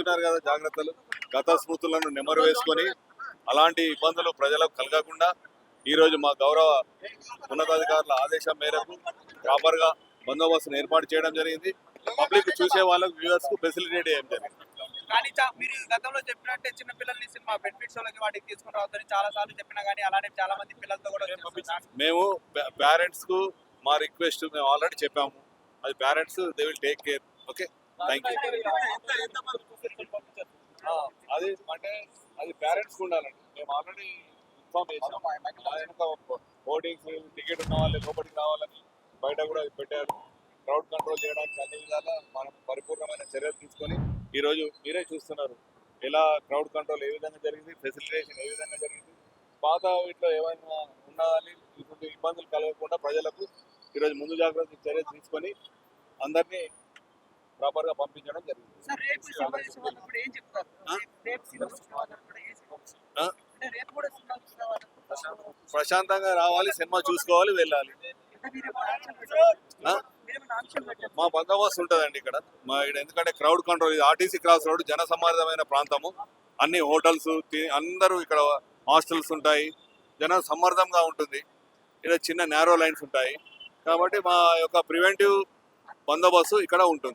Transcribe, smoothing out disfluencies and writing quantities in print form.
తీసుకుంటున్నారు కదా జాగ్రత్తలు. గత స్మృతులను నెమరు వేసుకొని అలాంటి ఇబ్బందులు ప్రజలకు కలగకుండా ఈరోజు మా గౌరవ ఉన్నతాధికారుల ఆదేశం మేరకు ప్రాపర్ గా బందోబస్తును ఏర్పాటు చేయడం జరిగింది. పబ్లిక్ చూసే వాళ్ళకు వ్యూవర్స్ కు ఫెసిలిటేట్ చేయడం జరిగింది. కానీ మీరు గతంలో చెప్పినట్టే చిన్న పిల్లల్ని సినిమా బెనిఫిట్స్ వాళ్ళకి వాటికి తీసుకుని రావద్దని చాలా సార్లు చెప్పినా కానీ అలానే చాలా మంది పిల్లలతో కూడా వచ్చేస్తున్నారు. మేము పేరెంట్స్ కు మా రిక్వెస్ట్ మేము ఆల్రెడీ చెప్పాము. అది parents they will take care. Okay, thank you. అది అంటే అది పేరెంట్స్ ఉండాలండి. మేము ఆల్రెడీ ఇన్ఫార్మ్ చేసాం. బోర్డింగ్స్ టికెట్ ఉన్న వాళ్ళే లోపలికి రావాలని బయట కూడా పెట్టారు. క్రౌడ్ కంట్రోల్ చేయడానికి అన్ని విధాలా మనం పరిపూర్ణమైన చర్యలు తీసుకొని ఈరోజు మీరే చూస్తున్నారు ఎలా క్రౌడ్ కంట్రోల్ ఏ విధంగా జరిగింది, ఫెసిలిటేషన్ ఏ విధంగా జరిగింది. పాత వీటిలో ఏమైనా ఉన్నదని ఇటువంటి ఇబ్బందులు కలగకుండా ప్రజలకు ఈరోజు ముందు జాగ్రత్త చర్యలు తీసుకొని అందరినీ ప్రాపర్ గా పంపించడం జరిగింది. ప్రశాంతంగా రావాలి, సినిమా చూసుకోవాలి, వెళ్ళాలి. మా బందోబస్తు ఉంటుందండి ఇక్కడ ఎందుకంటే క్రౌడ్ కంట్రోల్, ఇది ఆర్టీసీ క్రాస్ రోడ్, జన సమాధమైన ప్రాంతము. అన్ని హోటల్స్ అందరూ ఇక్కడ హాస్టల్స్ ఉంటాయి, జన సమ్మర్దంగా ఉంటుంది. ఇక్కడ చిన్న నేరో లైన్స్ ఉంటాయి కాబట్టి మా యొక్క ప్రివెంటివ్ బందోబస్తు ఇక్కడ ఉంటుంది.